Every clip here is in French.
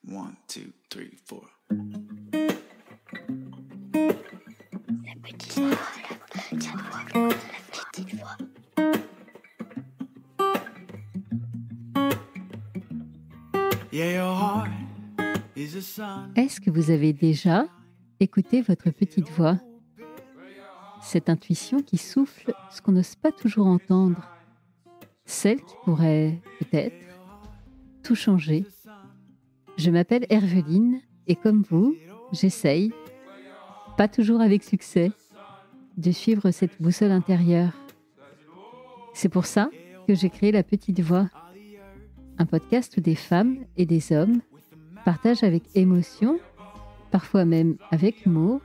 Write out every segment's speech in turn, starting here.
One, two, three, four. La petite voix, la petite voix. Yeah, your heart is a sun. Est-ce que vous avez déjà écouté votre petite voix? Cette intuition qui souffle ce qu'on n'ose pas toujours entendre. Celle qui pourrait, peut-être, tout changer. Je m'appelle Herveline et comme vous, j'essaye, pas toujours avec succès, de suivre cette boussole intérieure. C'est pour ça que j'ai créé La Petite Voix, un podcast où des femmes et des hommes partagent avec émotion, parfois même avec humour,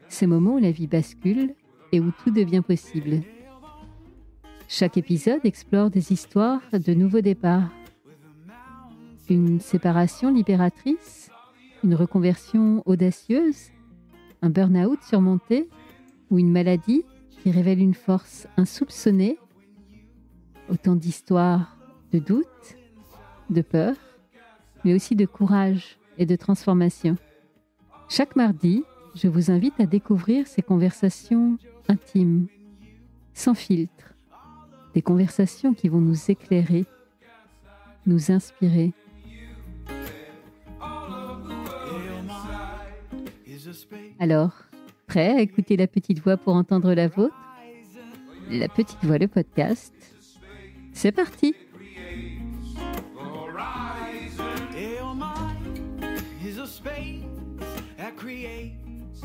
ces moments où la vie bascule et où tout devient possible. Chaque épisode explore des histoires de nouveaux départs. Une séparation libératrice, une reconversion audacieuse, un burn-out surmonté ou une maladie qui révèle une force insoupçonnée. Autant d'histoires de doute, de peur, mais aussi de courage et de transformation. Chaque mardi, je vous invite à découvrir ces conversations intimes, sans filtre, des conversations qui vont nous éclairer, nous inspirer. Alors, prêt à écouter La Petite Voix pour entendre la vôtre? La Petite Voix, le podcast. C'est parti!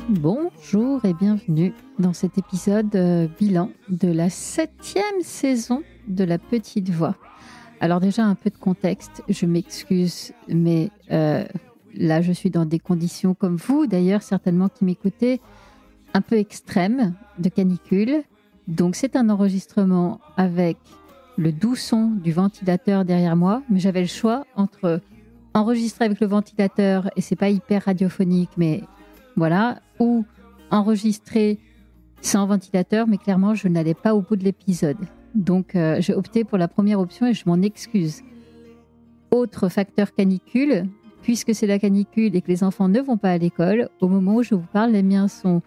Bonjour et bienvenue dans cet épisode bilan de la 7e saison de La Petite Voix. Alors déjà un peu de contexte, je m'excuse, mais là je suis dans des conditions comme vous, d'ailleurs certainement qui m'écoutez, un peu extrêmes de canicule. Donc c'est un enregistrement avec le doux son du ventilateur derrière moi, mais j'avais le choix entre enregistrer avec le ventilateur, et c'est pas hyper radiophonique, mais voilà, ou enregistrer sans ventilateur, mais clairement je n'allais pas au bout de l'épisode. Donc j'ai opté pour la première option et je m'en excuse. Autre facteur canicule, puisque c'est la canicule et que les enfants ne vont pas à l'école, au moment où je vous parle, les miens sont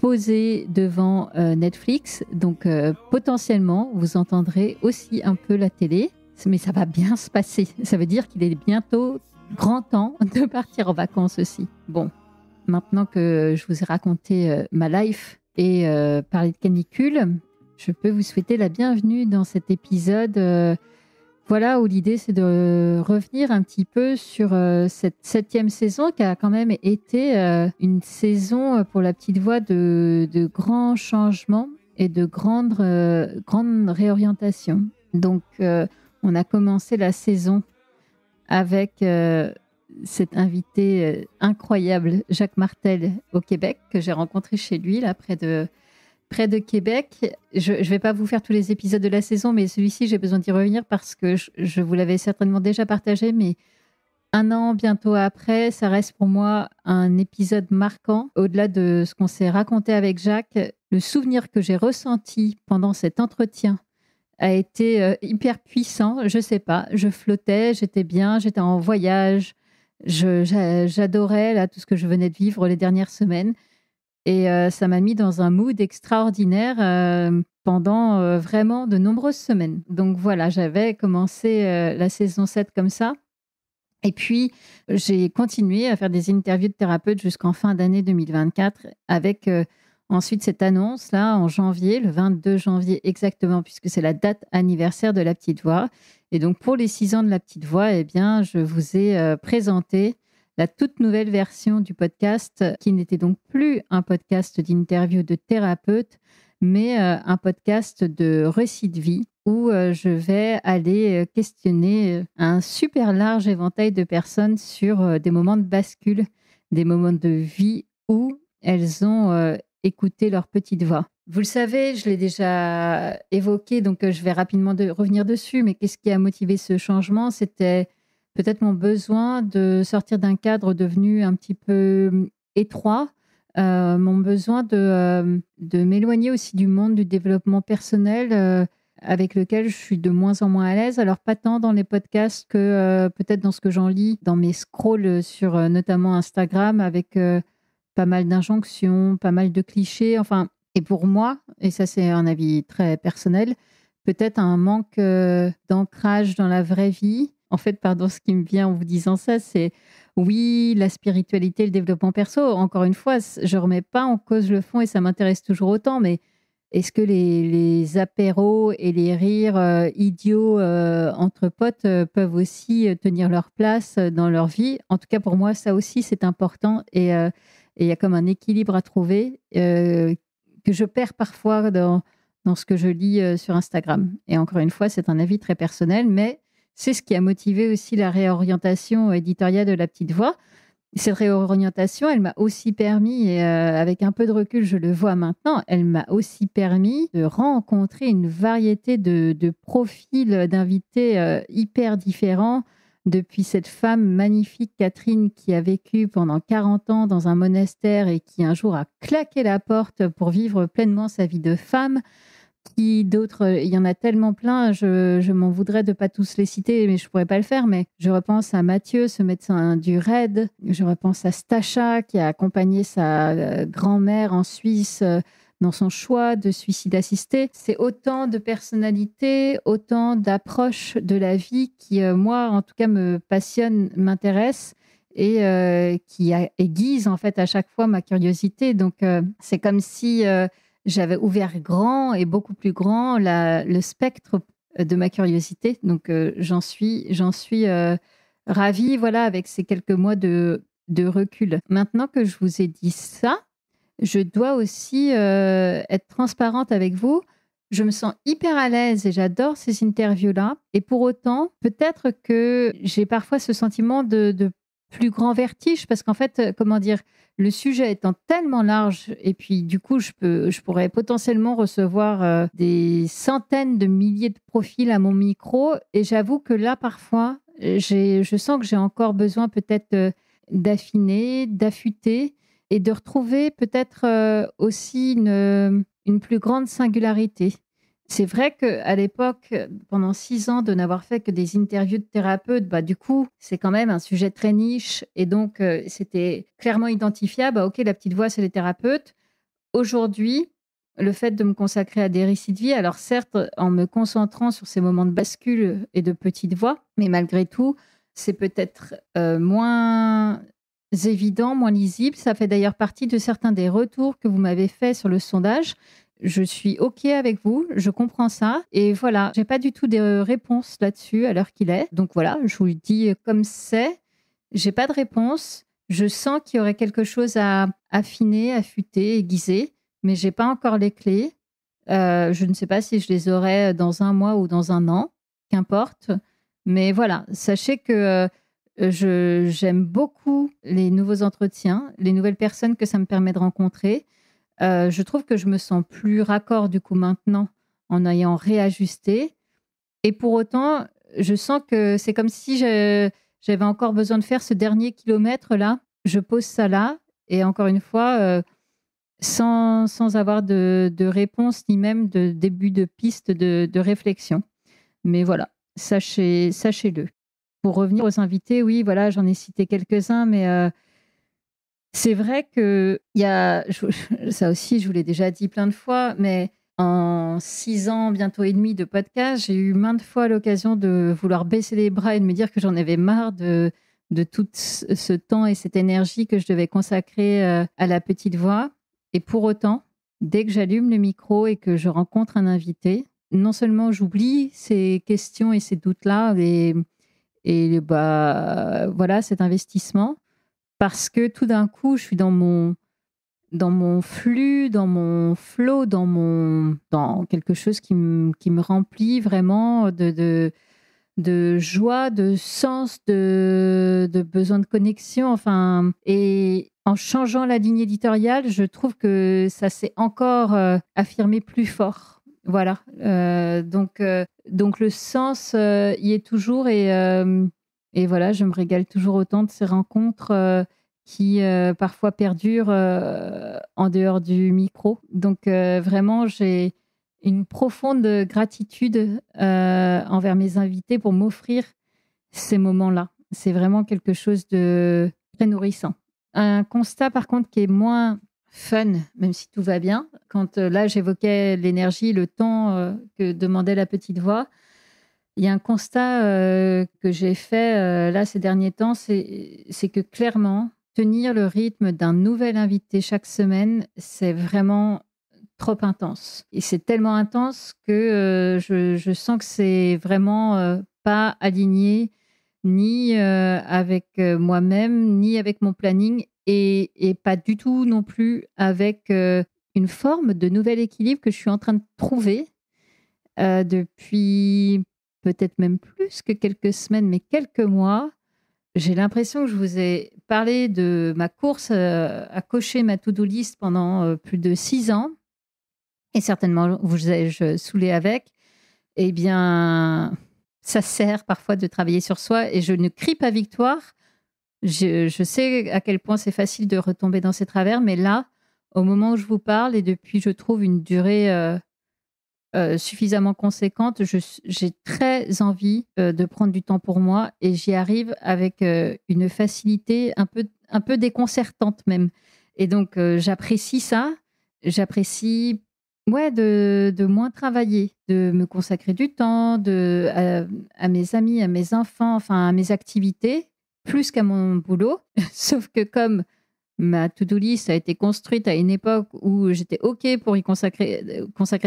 posés devant Netflix, donc potentiellement vous entendrez aussi un peu la télé, mais ça va bien se passer. Ça veut dire qu'il est bientôt grand temps de partir en vacances aussi. Bon, maintenant que je vous ai raconté ma life et parlé de canicule, je peux vous souhaiter la bienvenue dans cet épisode où l'idée c'est de revenir un petit peu sur cette 7e saison qui a quand même été une saison pour La Petite Voix de grands changements et de grandes réorientations. Donc on a commencé la saison avec cet invité incroyable, Jacques Martel, au Québec, que j'ai rencontré chez lui, là, près de Québec. Je ne vais pas vous faire tous les épisodes de la saison, mais celui-ci, j'ai besoin d'y revenir parce que je vous l'avais certainement déjà partagé, mais un an bientôt après, ça reste pour moi un épisode marquant. Au-delà de ce qu'on s'est raconté avec Jacques, le souvenir que j'ai ressenti pendant cet entretien a été hyper puissant. Je sais pas, je flottais, j'étais bien, j'étais en voyage, j'adorais là, tout ce que je venais de vivre les dernières semaines. Et ça m'a mis dans un mood extraordinaire pendant vraiment de nombreuses semaines. Donc voilà, j'avais commencé la saison 7 comme ça. Et puis, j'ai continué à faire des interviews de thérapeutes jusqu'en fin d'année 2024 avec ensuite cette annonce-là en janvier, le 22 janvier exactement, puisque c'est la date anniversaire de La Petite Voix. Et donc, pour les 6 ans de La Petite Voix, eh bien, je vous ai présenté la toute nouvelle version du podcast qui n'était donc plus un podcast d'interview de thérapeute, mais un podcast de récits de vie où je vais aller questionner un super large éventail de personnes sur des moments de bascule, des moments de vie où elles ont écouté leur petite voix. Vous le savez, je l'ai déjà évoqué, donc je vais rapidement revenir dessus, mais qu'est-ce qui a motivé ce changement? C'était peut-être mon besoin de sortir d'un cadre devenu un petit peu étroit, mon besoin de m'éloigner aussi du monde du développement personnel, avec lequel je suis de moins en moins à l'aise. Alors, pas tant dans les podcasts que peut-être dans ce que j'en lis, dans mes scrolls sur notamment Instagram, avec pas mal d'injonctions, pas mal de clichés. Enfin, et pour moi, et ça c'est un avis très personnel, peut-être un manque d'ancrage dans la vraie vie. En fait, pardon, ce qui me vient en vous disant ça, c'est oui, la spiritualité, le développement perso. Encore une fois, je ne remets pas en cause le fond et ça m'intéresse toujours autant, mais est-ce que les apéros et les rires idiots entre potes peuvent aussi tenir leur place dans leur vie? En tout cas, pour moi, ça aussi, c'est important. Et il y a comme un équilibre à trouver que je perds parfois dans ce que je lis sur Instagram. Et encore une fois, c'est un avis très personnel, mais c'est ce qui a motivé aussi la réorientation éditoriale de La Petite Voix. Cette réorientation, elle m'a aussi permis, et avec un peu de recul, je le vois maintenant, elle m'a aussi permis de rencontrer une variété de profils d'invités hyper différents. Depuis cette femme magnifique, Catherine, qui a vécu pendant 40 ans dans un monastère et qui un jour a claqué la porte pour vivre pleinement sa vie de femme. Qui d'autres, il y en a tellement plein, je m'en voudrais de pas tous les citer, mais je pourrais pas le faire. Mais je repense à Mathieu, ce médecin du RAID. Je repense à Stacha, qui a accompagné sa grand-mère en Suisse dans son choix de suicide assisté. C'est autant de personnalités, autant d'approches de la vie qui, moi, en tout cas, me passionnent, m'intéressent et qui aiguisent en fait à chaque fois ma curiosité. Donc, c'est comme si j'avais ouvert grand et beaucoup plus grand le spectre de ma curiosité. Donc, j'en suis ravie, voilà, avec ces quelques mois de recul. Maintenant que je vous ai dit ça, je dois aussi être transparente avec vous. Je me sens hyper à l'aise et j'adore ces interviews-là. Et pour autant, peut-être que j'ai parfois ce sentiment de plus grand vertige parce qu'en fait, comment dire, le sujet étant tellement large et puis du coup, je pourrais potentiellement recevoir des centaines de milliers de profils à mon micro. Et j'avoue que là, parfois, je sens que j'ai encore besoin peut-être d'affiner, d'affûter et de retrouver peut-être aussi une plus grande singularité. C'est vrai qu'à l'époque, pendant 6 ans, de n'avoir fait que des interviews de thérapeutes, bah, du coup, c'est quand même un sujet très niche et donc c'était clairement identifiable. Bah, OK, La Petite Voix, c'est les thérapeutes. Aujourd'hui, le fait de me consacrer à des récits de vie, alors certes, en me concentrant sur ces moments de bascule et de petite voix, mais malgré tout, c'est peut-être moins évident, moins lisible. Ça fait d'ailleurs partie de certains des retours que vous m'avez faits sur le sondage. Je suis OK avec vous, je comprends ça. Et voilà, j'ai pas du tout de réponse là-dessus à l'heure qu'il est. Donc voilà, je vous le dis comme c'est. J'ai pas de réponse. Je sens qu'il y aurait quelque chose à affiner, affûter, aiguiser, mais j'ai pas encore les clés. Je ne sais pas si je les aurai dans 1 mois ou dans 1 an, qu'importe. Mais voilà, sachez que j'aime beaucoup les nouveaux entretiens, les nouvelles personnes que ça me permet de rencontrer. Je trouve que je me sens plus raccord du coup maintenant en ayant réajusté. Et pour autant, je sens que c'est comme si j'avais encore besoin de faire ce dernier kilomètre là. Je pose ça là et encore une fois, sans avoir de réponse ni même de début de piste de réflexion. Mais voilà, sachez-le. Pour revenir aux invités, oui, voilà, j'en ai cité quelques-uns, mais c'est vrai que il y a, ça aussi, je vous l'ai déjà dit plein de fois, mais en 6 ans, bientôt et demi de podcast, j'ai eu maintes fois l'occasion de vouloir baisser les bras et de me dire que j'en avais marre de tout ce temps et cette énergie que je devais consacrer à La Petite Voix. Et pour autant, dès que j'allume le micro et que je rencontre un invité, non seulement j'oublie ces questions et ces doutes-là et bah, voilà, cet investissement, parce que tout d'un coup, je suis dans mon flux, dans mon flow, dans quelque chose qui me remplit vraiment de joie, de sens, de besoin de connexion. Enfin, et en changeant la ligne éditoriale, je trouve que ça s'est encore affirmé plus fort. Voilà. Donc le sens y est toujours et voilà, je me régale toujours autant de ces rencontres qui parfois perdurent en dehors du micro. Donc vraiment, j'ai une profonde gratitude envers mes invités pour m'offrir ces moments-là. C'est vraiment quelque chose de très nourrissant. Un constat, par contre, qui est moins fun, même si tout va bien, quand là, j'évoquais l'énergie, le temps que demandait la petite voix, il y a un constat que j'ai fait là ces derniers temps, c'est que clairement, tenir le rythme d'un nouvel invité chaque semaine, c'est vraiment trop intense. Et c'est tellement intense que je sens que c'est vraiment pas aligné ni avec moi-même, ni avec mon planning, et pas du tout non plus avec une forme de nouvel équilibre que je suis en train de trouver depuis peut-être même plus que quelques semaines, mais quelques mois. J'ai l'impression que je vous ai parlé de ma course à cocher ma to-do list pendant plus de 6 ans, et certainement vous ai-je saoulé avec. Eh bien, ça sert parfois de travailler sur soi, et je ne crie pas victoire. Je sais à quel point c'est facile de retomber dans ces travers, mais là, au moment où je vous parle, et depuis, je trouve une durée suffisamment conséquente, j'ai très envie de prendre du temps pour moi, et j'y arrive avec une facilité un peu déconcertante même. Et donc, j'apprécie ça. J'apprécie de moins travailler, de me consacrer du temps à mes amis, à mes enfants, enfin à mes activités, plus qu'à mon boulot. Sauf que comme ma to-do list a été construite à une époque où j'étais OK pour y consacrer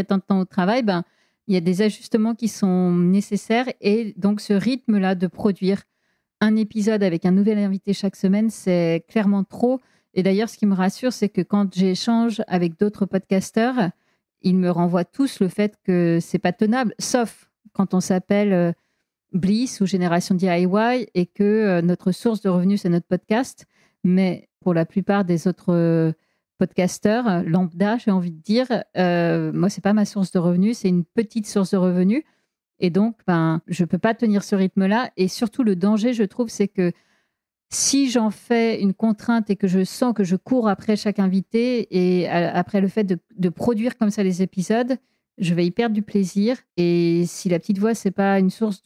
tant de temps au travail, ben, il y a des ajustements qui sont nécessaires. Et donc, ce rythme-là de produire un épisode avec un nouvel invité chaque semaine, c'est clairement trop. Et d'ailleurs, ce qui me rassure, c'est que quand j'échange avec d'autres podcasteurs, ils me renvoient tous le fait que c'est pas tenable, sauf quand on s'appelle Bliss ou Génération DIY et que notre source de revenus, c'est notre podcast. Mais pour la plupart des autres podcasteurs, lambda, j'ai envie de dire, moi, c'est pas ma source de revenus, c'est une petite source de revenus. Et donc, je peux pas tenir ce rythme-là. Et surtout, le danger, je trouve, c'est que si j'en fais une contrainte et que je sens que je cours après chaque invité et après le fait de produire comme ça les épisodes, je vais y perdre du plaisir. Et si la petite voix, c'est pas une source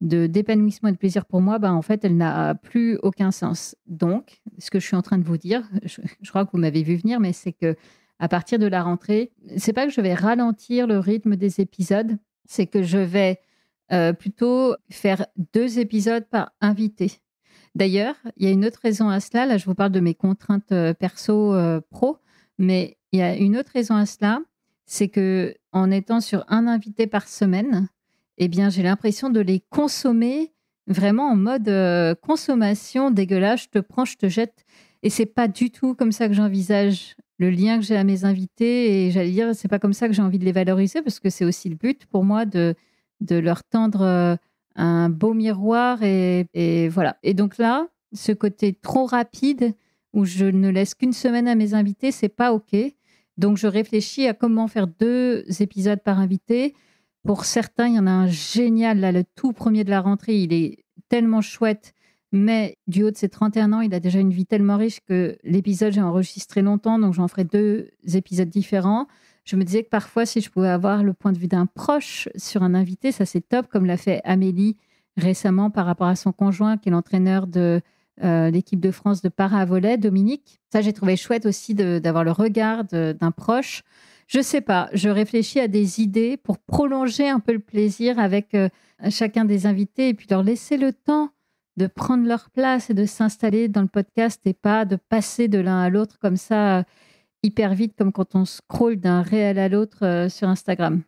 d'épanouissement et de plaisir pour moi, en fait, elle n'a plus aucun sens. Donc, ce que je suis en train de vous dire, je crois que vous m'avez vu venir, mais c'est que à partir de la rentrée, c'est pas que je vais ralentir le rythme des épisodes, c'est que je vais plutôt faire 2 épisodes par invité. D'ailleurs, il y a une autre raison à cela. Là, je vous parle de mes contraintes perso, pro, mais il y a une autre raison à cela, c'est que en étant sur un invité par semaine, eh bien, j'ai l'impression de les consommer vraiment en mode consommation dégueulasse. Je te prends, je te jette. Et c'est pas du tout comme ça que j'envisage le lien que j'ai à mes invités. Et j'allais dire, c'est pas comme ça que j'ai envie de les valoriser, parce que c'est aussi le but pour moi de leur tendre un beau miroir, et voilà. Et donc là, ce côté trop rapide où je ne laisse qu'une semaine à mes invités, c'est pas OK. Donc je réfléchis à comment faire 2 épisodes par invité. Pour certains, il y en a un génial, là, le tout premier de la rentrée, il est tellement chouette, mais du haut de ses 31 ans, il a déjà une vie tellement riche que l'épisode, j'ai enregistré longtemps, donc j'en ferai 2 épisodes différents. Je me disais que parfois, si je pouvais avoir le point de vue d'un proche sur un invité, ça c'est top, comme l'a fait Amélie récemment par rapport à son conjoint, qui est l'entraîneur de l'équipe de France de para-volley, Dominique. Ça, j'ai trouvé chouette aussi d'avoir le regard d'un proche. Je sais pas, je réfléchis à des idées pour prolonger un peu le plaisir avec chacun des invités, et puis leur laisser le temps de prendre leur place et de s'installer dans le podcast, et pas de passer de l'un à l'autre comme ça hyper vite, comme quand on scrolle d'un réel à l'autre sur Instagram.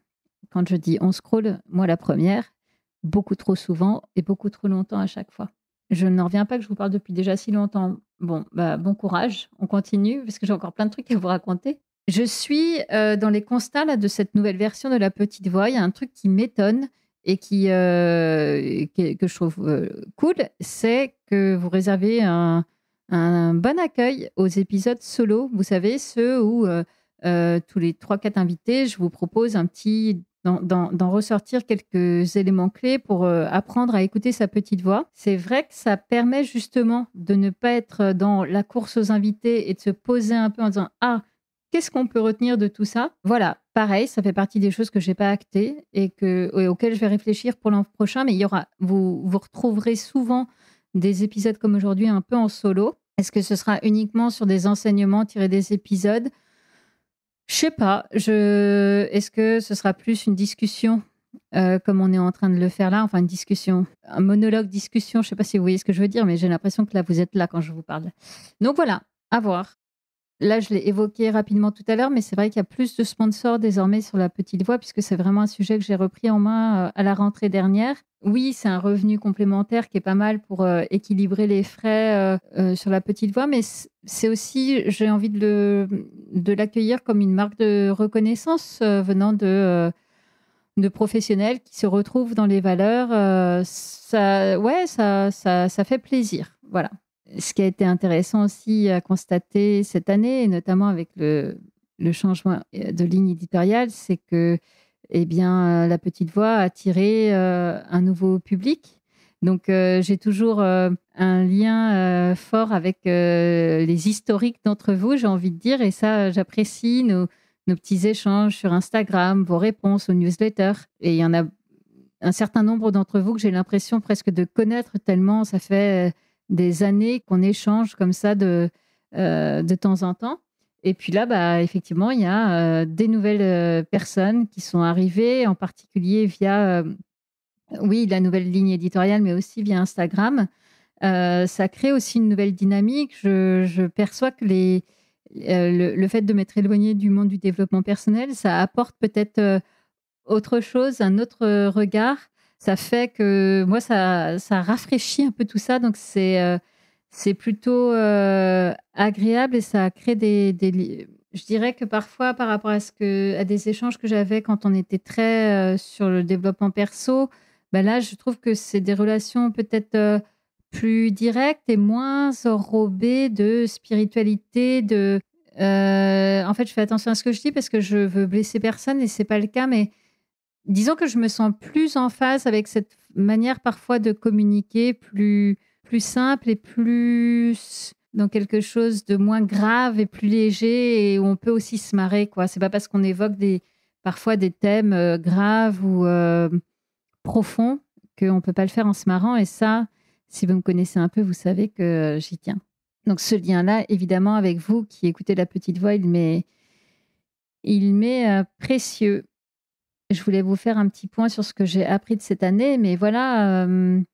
Quand je dis on scrolle, moi la première, beaucoup trop souvent et beaucoup trop longtemps à chaque fois. Je n'en reviens pas que je vous parle depuis déjà si longtemps. Bon, bon courage, on continue, parce que j'ai encore plein de trucs à vous raconter. Je suis dans les constats là, de cette nouvelle version de La Petite Voix. Il y a un truc qui m'étonne et que je trouve cool, c'est que vous réservez un bon accueil aux épisodes solo. Vous savez, ceux où tous les 3-4 invités, je vous propose d'en ressortir quelques éléments clés pour apprendre à écouter sa petite voix. C'est vrai que ça permet justement de ne pas être dans la course aux invités et de se poser un peu en disant « Ah, qu'est-ce qu'on peut retenir de tout ça? Voilà, pareil, ça fait partie des choses que j'ai pas actées et auxquelles je vais réfléchir pour l'an prochain, mais vous retrouverez souvent des épisodes comme aujourd'hui un peu en solo. Est-ce que ce sera uniquement sur des enseignements tirés des épisodes? Je sais pas. Est-ce que ce sera plus une discussion comme on est en train de le faire là? Enfin, une discussion, un monologue discussion. Je sais pas si vous voyez ce que je veux dire, mais j'ai l'impression que là, vous êtes là quand je vous parle. Donc voilà, à voir. Là, je l'ai évoqué rapidement tout à l'heure, mais c'est vrai qu'il y a plus de sponsors désormais sur la petite voix, puisque c'est vraiment un sujet que j'ai repris en main à la rentrée dernière. Oui, c'est un revenu complémentaire qui est pas mal pour équilibrer les frais sur la petite voix, mais c'est aussi, j'ai envie de l'accueillir comme une marque de reconnaissance venant de professionnels qui se retrouvent dans les valeurs. Ça fait plaisir. Voilà. Ce qui a été intéressant aussi à constater cette année, et notamment avec le changement de ligne éditoriale, c'est que la petite voix a attiré un nouveau public. Donc, j'ai toujours un lien fort avec les historiques d'entre vous, j'ai envie de dire, et ça, j'apprécie nos petits échanges sur Instagram, vos réponses aux newsletters. Et il y en a un certain nombre d'entre vous que j'ai l'impression presque de connaître tellement ça fait des années qu'on échange comme ça de temps en temps. Et puis là, effectivement, il y a des nouvelles personnes qui sont arrivées, en particulier via, la nouvelle ligne éditoriale, mais aussi via Instagram. Ça crée aussi une nouvelle dynamique. Je perçois que le fait de m'être éloignée du monde du développement personnel, ça apporte peut-être autre chose, un autre regard. Ça fait que moi, ça rafraîchit un peu tout ça. Donc, c'est plutôt agréable et ça crée je dirais que parfois, par rapport à des échanges que j'avais quand on était très sur le développement perso, là, je trouve que c'est des relations peut-être plus directes et moins enrobées de spiritualité, en fait, je fais attention à ce que je dis parce que je veux blesser personne et c'est pas le cas, mais disons que je me sens plus en phase avec cette manière parfois de communiquer, plus simple et plus dans quelque chose de moins grave et plus léger et où on peut aussi se marrer, quoi. C'est pas parce qu'on évoque parfois des thèmes graves ou profonds qu'on peut pas le faire en se marrant. Et ça, si vous me connaissez un peu, vous savez que j'y tiens. Donc ce lien-là, évidemment, avec vous qui écoutez la petite voix, il m'est précieux. Je voulais vous faire un petit point sur ce que j'ai appris de cette année, mais voilà,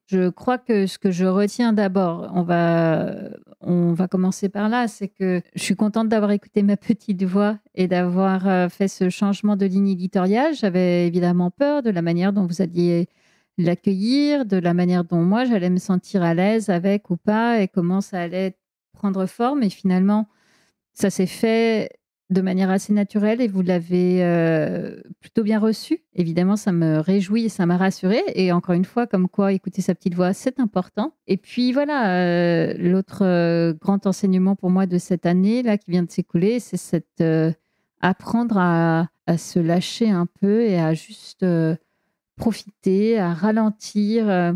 je crois que ce que je retiens d'abord, on va commencer par là, c'est que je suis contente d'avoir écouté ma petite voix et d'avoir fait ce changement de ligne éditoriale. J'avais évidemment peur de la manière dont vous alliez l'accueillir, de la manière dont moi j'allais me sentir à l'aise avec ou pas et comment ça allait prendre forme. Et finalement, ça s'est fait de manière assez naturelle et vous l'avez plutôt bien reçu. Évidemment, ça me réjouit et ça m'a rassurée. Et encore une fois, comme quoi écouter sa petite voix, c'est important. Et puis voilà, l'autre grand enseignement pour moi de cette année là qui vient de s'écouler, c'est apprendre à se lâcher un peu et à juste profiter, à ralentir,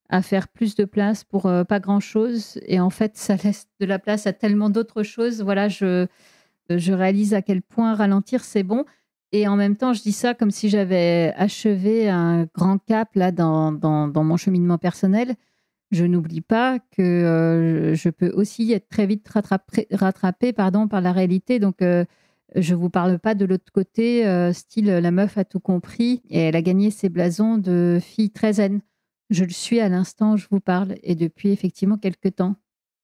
à faire plus de place pour pas grand-chose. Et en fait, ça laisse de la place à tellement d'autres choses. Voilà, je réalise à quel point ralentir, c'est bon. Et en même temps, je dis ça comme si j'avais achevé un grand cap là dans mon cheminement personnel. Je n'oublie pas que je peux aussi être très vite rattrapée par la réalité. Donc, je ne vous parle pas de l'autre côté, style la meuf a tout compris et elle a gagné ses blasons de fille très zen. Je le suis à l'instant où je vous parle et depuis effectivement quelques temps.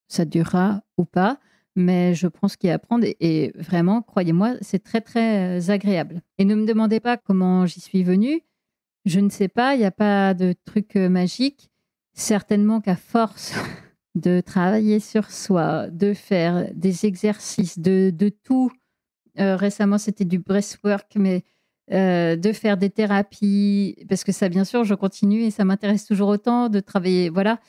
Ça durera ou pas. Mais je prends ce qu'il y a à prendre et vraiment, croyez-moi, c'est très, très agréable. Et ne me demandez pas comment j'y suis venue. Je ne sais pas, il n'y a pas de truc magique. Certainement qu'à force de travailler sur soi, de faire des exercices, de tout, récemment c'était du breathwork, mais de faire des thérapies, parce que ça, bien sûr, je continue et ça m'intéresse toujours autant de travailler, voilà.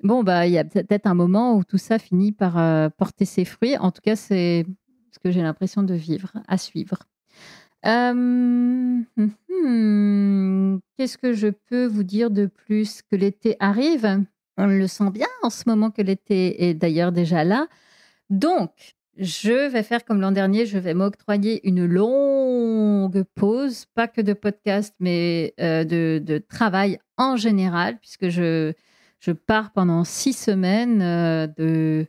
Bon, il y a peut-être un moment où tout ça finit par porter ses fruits. En tout cas, c'est ce que j'ai l'impression de vivre, à suivre. Qu'est-ce que je peux vous dire de plus? Que l'été arrive. On le sent bien en ce moment que l'été est d'ailleurs déjà là. Donc, je vais faire comme l'an dernier, je vais m'octroyer une longue pause, pas que de podcast, mais de travail en général, puisque je pars pendant 6 semaines, de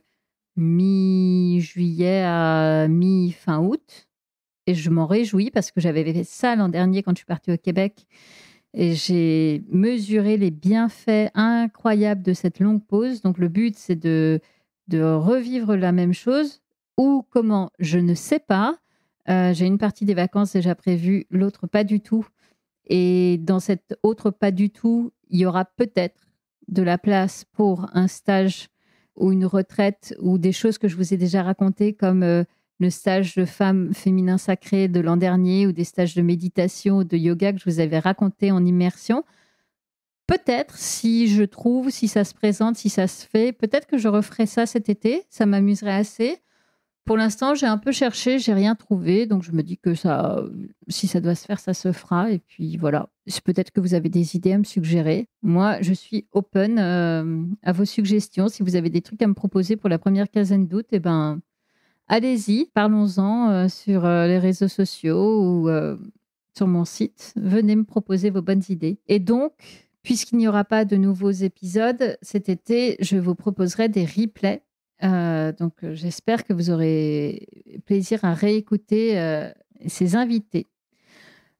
mi-juillet à mi-fin août. Et je m'en réjouis parce que j'avais fait ça l'an dernier quand je suis partie au Québec. Et j'ai mesuré les bienfaits incroyables de cette longue pause. Donc, le but, c'est de revivre la même chose ou comment, je ne sais pas. J'ai une partie des vacances déjà prévue, l'autre pas du tout. Et dans cette autre pas du tout, il y aura peut-être de la place pour un stage ou une retraite ou des choses que je vous ai déjà racontées comme le stage de femmes féminin sacré de l'an dernier ou des stages de méditation ou de yoga que je vous avais raconté en immersion. Peut-être, si je trouve, si ça se présente, si ça se fait, peut-être que je referai ça cet été. Ça m'amuserait assez. Pour l'instant, j'ai un peu cherché, j'ai rien trouvé. Donc, je me dis que ça, si ça doit se faire, ça se fera. Et puis, voilà. Peut-être que vous avez des idées à me suggérer. Moi, je suis open à vos suggestions. Si vous avez des trucs à me proposer pour la première quinzaine d'août, eh ben, allez-y, parlons-en sur les réseaux sociaux ou sur mon site. Venez me proposer vos bonnes idées. Et donc, puisqu'il n'y aura pas de nouveaux épisodes cet été, je vous proposerai des replays. Donc, j'espère que vous aurez plaisir à réécouter ces invités.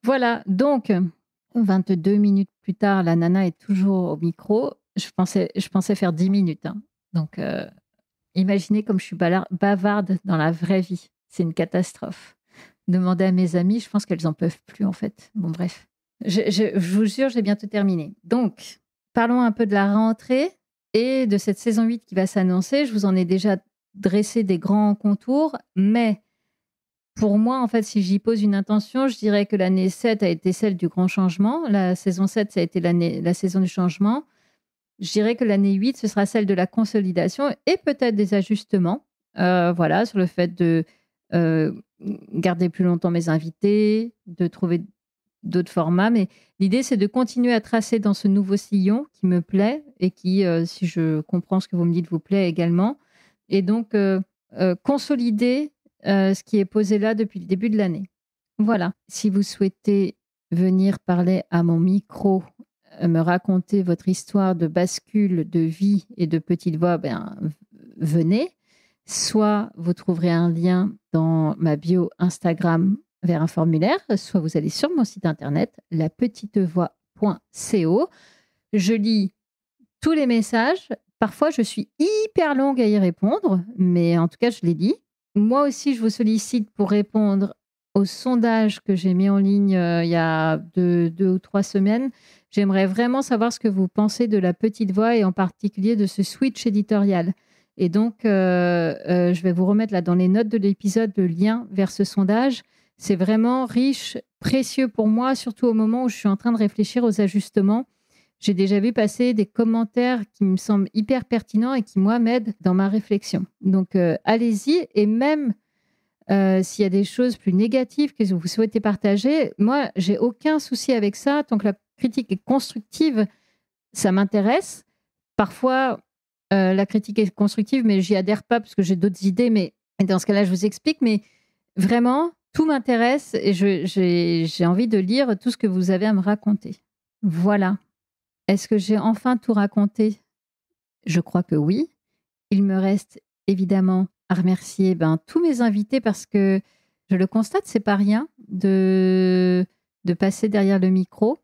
Voilà, donc, 22 minutes plus tard, la nana est toujours au micro. Je pensais faire 10 minutes. Hein. Donc, imaginez comme je suis bavarde dans la vraie vie. C'est une catastrophe. Demandez à mes amis, je pense qu'elles n'en peuvent plus, en fait. Bon, bref. Je vous jure, j'ai bientôt terminé. Donc, parlons un peu de la rentrée et de cette saison 8 qui va s'annoncer. Je vous en ai déjà dressé des grands contours, mais pour moi, en fait, si j'y pose une intention, je dirais que l'année 7 a été celle du grand changement. La saison 7, ça a été la saison du changement. Je dirais que l'année 8, ce sera celle de la consolidation et peut-être des ajustements. Voilà, sur le fait de garder plus longtemps mes invités, de trouver d'autres formats. Mais l'idée, c'est de continuer à tracer dans ce nouveau sillon qui me plaît et qui, si je comprends ce que vous me dites, vous plaît également. Et donc, consolider ce qui est posé là depuis le début de l'année. Voilà. Si vous souhaitez venir parler à mon micro, me raconter votre histoire de bascule, de vie et de petite voix, ben, venez. Soit vous trouverez un lien dans ma bio Instagram vers un formulaire, soit vous allez sur mon site internet, lapetitevoix.co. Je lis tous les messages. Parfois, je suis hyper longue à y répondre, mais en tout cas, je les lis. Moi aussi, je vous sollicite pour répondre au sondage que j'ai mis en ligne il y a 2 ou 3 semaines. J'aimerais vraiment savoir ce que vous pensez de la petite voix et en particulier de ce switch éditorial. Et donc, je vais vous remettre là dans les notes de l'épisode le lien vers ce sondage. C'est vraiment riche, précieux pour moi, surtout au moment où je suis en train de réfléchir aux ajustements. J'ai déjà vu passer des commentaires qui me semblent hyper pertinents et qui, moi, m'aident dans ma réflexion. Donc, allez-y. Et même s'il y a des choses plus négatives que vous souhaitez partager, moi, j'ai aucun souci avec ça. Tant que la critique est constructive, ça m'intéresse. Parfois, la critique est constructive, mais j'y adhère pas parce que j'ai d'autres idées. Mais dans ce cas-là, je vous explique. Mais vraiment, tout m'intéresse et j'ai envie de lire tout ce que vous avez à me raconter. Voilà. Est-ce que j'ai enfin tout raconté ? Je crois que oui. Il me reste évidemment à remercier tous mes invités parce que je le constate, c'est pas rien de passer derrière le micro.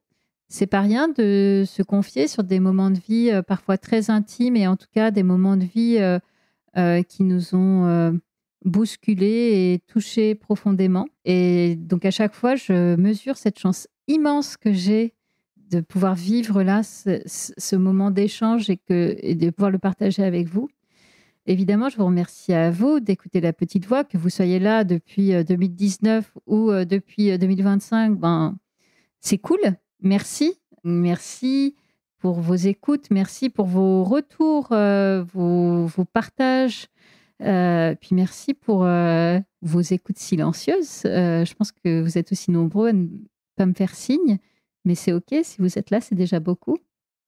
C'est pas rien de se confier sur des moments de vie parfois très intimes et en tout cas des moments de vie qui nous ont bousculés et touchés profondément. Et donc à chaque fois, je mesure cette chance immense que j'ai de pouvoir vivre là ce moment d'échange et de pouvoir le partager avec vous. Évidemment, je vous remercie à vous d'écouter La Petite Voix, que vous soyez là depuis 2019 ou depuis 2025. C'est cool. Merci. Merci pour vos écoutes. Merci pour vos retours, vos partages. Puis merci pour vos écoutes silencieuses. Je pense que vous êtes aussi nombreux à ne pas me faire signe. Mais c'est OK, si vous êtes là, c'est déjà beaucoup.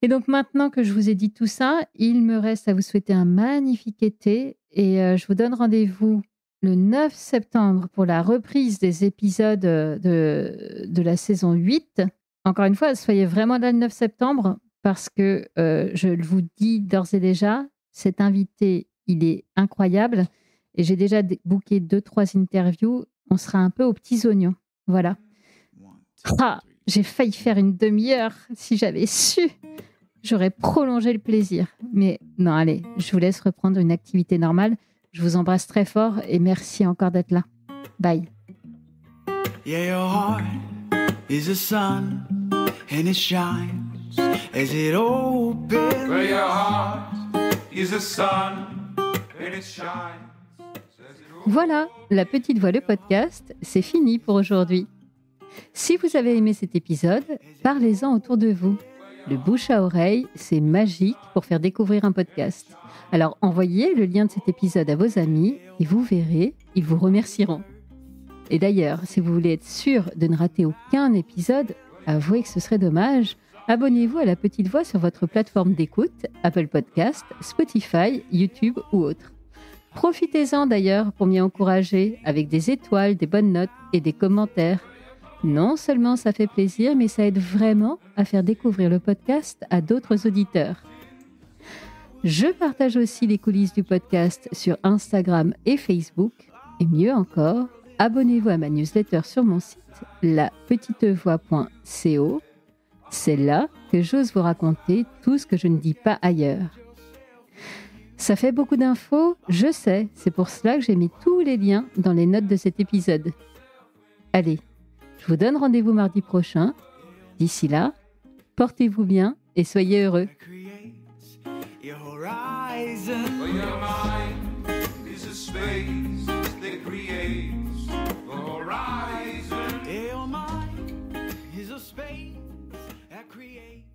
Et donc maintenant que je vous ai dit tout ça, il me reste à vous souhaiter un magnifique été et je vous donne rendez-vous le 9 septembre pour la reprise des épisodes de la saison 8. Encore une fois, soyez vraiment là le 9 septembre parce que je vous dis d'ores et déjà, cet invité, il est incroyable et j'ai déjà booké 2-3 interviews. On sera un peu aux petits oignons. Voilà. J'ai failli faire une demi-heure. Si j'avais su, j'aurais prolongé le plaisir. Mais non, allez, je vous laisse reprendre une activité normale. Je vous embrasse très fort et merci encore d'être là. Bye. Yeah, your heart is a sun and it shines as it opens. Well, your heart is a sun and it shines. Voilà, La Petite Voix, le podcast, c'est fini pour aujourd'hui. Si vous avez aimé cet épisode, parlez-en autour de vous. Le bouche à oreille, c'est magique pour faire découvrir un podcast. Alors envoyez le lien de cet épisode à vos amis et vous verrez, ils vous remercieront. Et d'ailleurs, si vous voulez être sûr de ne rater aucun épisode, avouez que ce serait dommage, abonnez-vous à La Petite Voix sur votre plateforme d'écoute, Apple Podcast, Spotify, YouTube ou autre. Profitez-en d'ailleurs pour m'y encourager avec des étoiles, des bonnes notes et des commentaires. Non seulement ça fait plaisir, mais ça aide vraiment à faire découvrir le podcast à d'autres auditeurs. Je partage aussi les coulisses du podcast sur Instagram et Facebook. Et mieux encore, abonnez-vous à ma newsletter sur mon site, lapetitevoix.co. C'est là que j'ose vous raconter tout ce que je ne dis pas ailleurs. Ça fait beaucoup d'infos, je sais, c'est pour cela que j'ai mis tous les liens dans les notes de cet épisode. Allez, je vous donne rendez-vous mardi prochain. D'ici là, portez-vous bien et soyez heureux. Your horizon. Well, your mind is a space that creates the horizon. Your mind is a space that creates.